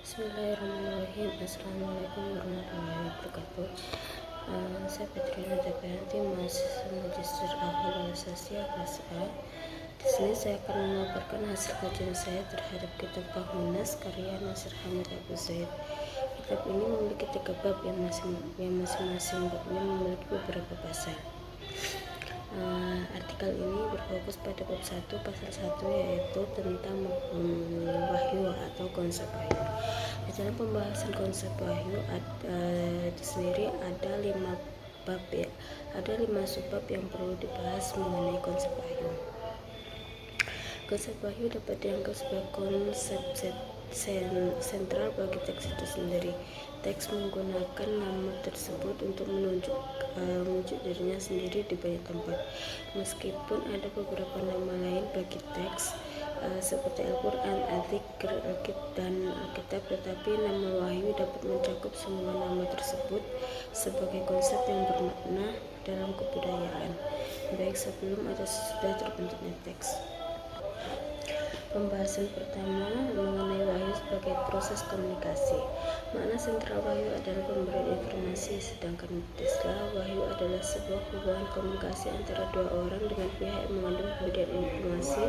Bismillahirrahmanirrahim. Assalamualaikum warahmatullahi wabarakatuh. Saya Petrina Jayanti, mahasiswa Magister Akhlak dan Sosial kelas A. Di sini saya akan memaparkan hasil kajian saya terhadap kitab Tahmunas karya Nasir Hamid Abu Zaid. Kitab ini memiliki 3 bab yang masing-masing babnya memiliki beberapa pasal. Artikel ini berfokus pada bab 1 pasal 1, yaitu tentang wahyu atau konsep wahyu. Di dalam pembahasan konsep wahyu di sendiri ada 5 bab ya. Ada 5 subbab yang perlu dibahas mengenai konsep wahyu. Konsep wahyu dapat dianggap sebagai konsep sentral bagi teks itu sendiri. Teks menggunakan nama tersebut untuk menunjuk dirinya sendiri di banyak tempat. Meskipun ada beberapa nama lain bagi teks seperti Al-Quran, Al-Dzikr, dan Alkitab, tetapi nama wahyu dapat mencakup semua nama tersebut sebagai konsep yang bermakna dalam kebudayaan, baik sebelum atau sesudah terbentuknya teks. Pembahasan pertama mengenai wahyu sebagai proses komunikasi. Makna sentral wahyu adalah pemberian informasi, sedangkan istilah wahyu adalah sebuah hubungan komunikasi antara 2 orang dengan pihak yang mengandung pemberian informasi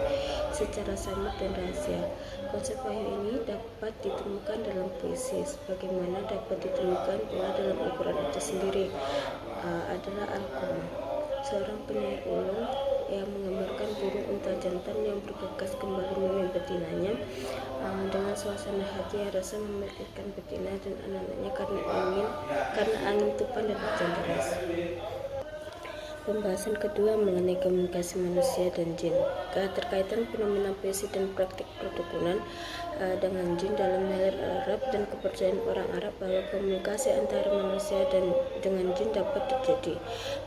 secara samar dan rahasia. Konsep wahyu ini dapat ditemukan dalam puisi, sebagaimana dapat ditemukan pula dalam Al-Quran itu sendiri. Adalah Al-Quran, seorang penyair ulung yang menggambarkan burung unta jantan yang bergegas kembali memilih betinanya dengan suasana hati yang rasa memikirkan betina dan anak-anaknya karena angin tupan dan hujan deras. Pembahasan kedua mengenai komunikasi manusia dan jin. Keterkaitan fenomena puisi dan praktik perdukunan dengan jin dalam nalar Arab dan kepercayaan orang Arab bahwa komunikasi antara manusia dan dengan jin dapat terjadi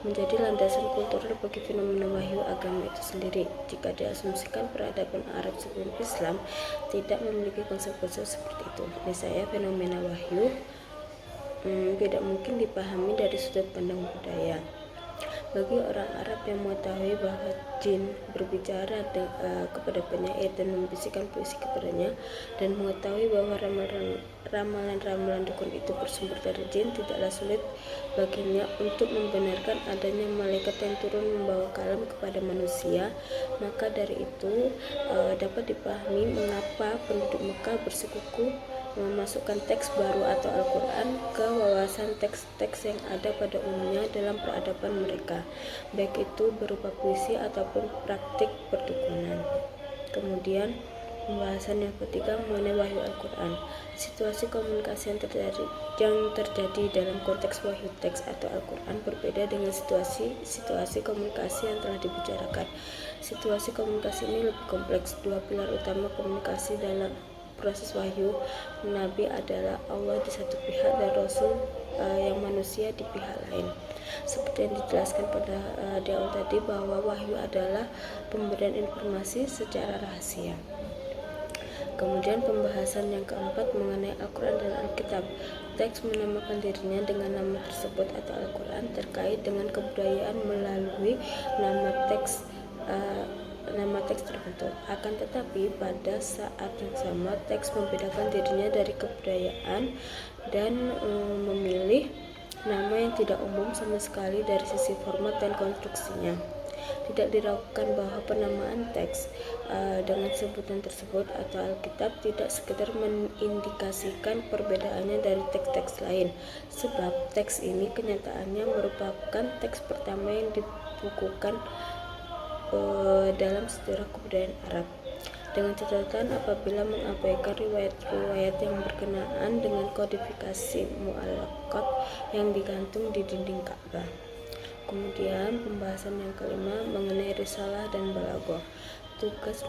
menjadi landasan kultural bagi fenomena wahyu agama itu sendiri. Jika diasumsikan peradaban Arab sebelum Islam tidak memiliki konsep-konsep seperti itu, niscaya fenomena wahyu tidak mungkin dipahami dari sudut pandang budaya. Bagi orang Arab yang mengetahui bahwa jin berbicara kepada penyair dan membisikkan puisi kepadanya, dan mengetahui bahwa ramalan-ramalan dukun itu bersumber dari jin, tidaklah sulit baginya untuk membenarkan adanya malaikat yang turun membawa kalam kepada manusia. Maka dari itu dapat dipahami mengapa penduduk Mekah bersikukuh memasukkan teks baru atau Al-Quran ke wawasan teks-teks yang ada pada umumnya dalam peradaban mereka, baik itu berupa puisi ataupun praktik perdukunan. Kemudian pembahasan yang ketiga mengenai wahyu Al-Quran. Situasi komunikasi yang terjadi dalam konteks wahyu teks atau Al-Quran berbeda dengan situasi komunikasi yang telah dibicarakan. Situasi komunikasi ini lebih kompleks. 2 pilar utama komunikasi dalam proses wahyu Nabi adalah Allah di satu pihak dan Rasul yang manusia di pihak lain. Seperti yang dijelaskan pada di awal tadi, bahwa wahyu adalah pemberian informasi secara rahasia. Kemudian pembahasan yang keempat mengenai Al-Quran dan Alkitab. Teks menamakan dirinya dengan nama tersebut atau Al-Quran terkait dengan kebudayaan melalui nama teks terbentuk. Akan tetapi pada saat yang sama teks membedakan dirinya dari kebudayaan dan memilih nama yang tidak umum sama sekali dari sisi format dan konstruksinya. Tidak diragukan bahwa penamaan teks dengan sebutan tersebut atau Alkitab tidak sekedar mengindikasikan perbedaannya dari teks-teks lain, sebab teks ini kenyataannya merupakan teks pertama yang dibukukan dalam sejarah kebudayaan Arab, dengan catatan apabila mengabaikan riwayat-riwayat yang berkenaan dengan kodifikasi mu'allaqat yang digantung di dinding Ka'bah. Kemudian pembahasan yang kelima mengenai risalah dan balaghah. Tugas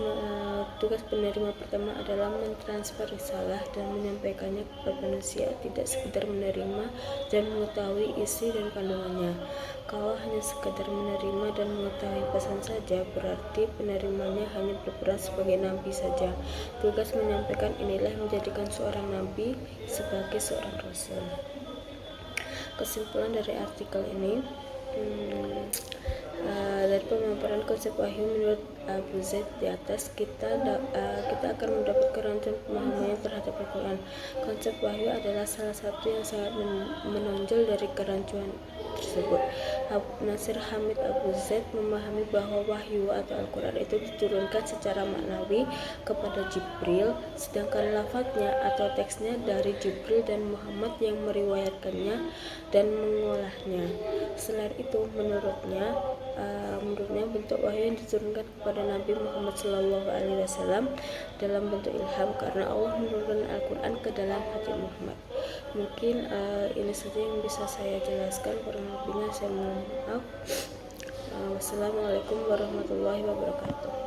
penerima pertama adalah mentransfer risalah dan menyampaikannya kepada manusia, tidak sekedar menerima dan mengetahui isi dan kandungannya. Kalau hanya sekedar menerima dan mengetahui pesan saja, berarti penerimanya hanya berperan sebagai nabi saja. Tugas menyampaikan inilah yang menjadikan seorang nabi sebagai seorang rasul. Kesimpulan dari artikel ini, Dari pemaparan konsep wahyu menurut Abu Zaid di atas, kita akan mendapat kerancuan pemahaman terhadap Al-Quran. Konsep wahyu adalah salah satu yang sangat menonjol dari kerancuan tersebut. Nasir Hamid Abu Zaid memahami bahwa wahyu atau Al-Quran itu diturunkan secara maknawi kepada Jibril, sedangkan lafadznya atau teksnya dari Jibril dan Muhammad yang meriwayatkannya dan mengolahnya. Selain itu, menurutnya bentuk wahyu yang diturunkan kepada Nabi Muhammad SAW dalam bentuk ilham, karena Allah menurunkan Al-Quran ke dalam hati Muhammad. Mungkin ini saja yang bisa saya jelaskan, kurang lebihnya saya mohon maaf. Wassalamualaikum warahmatullahi wabarakatuh.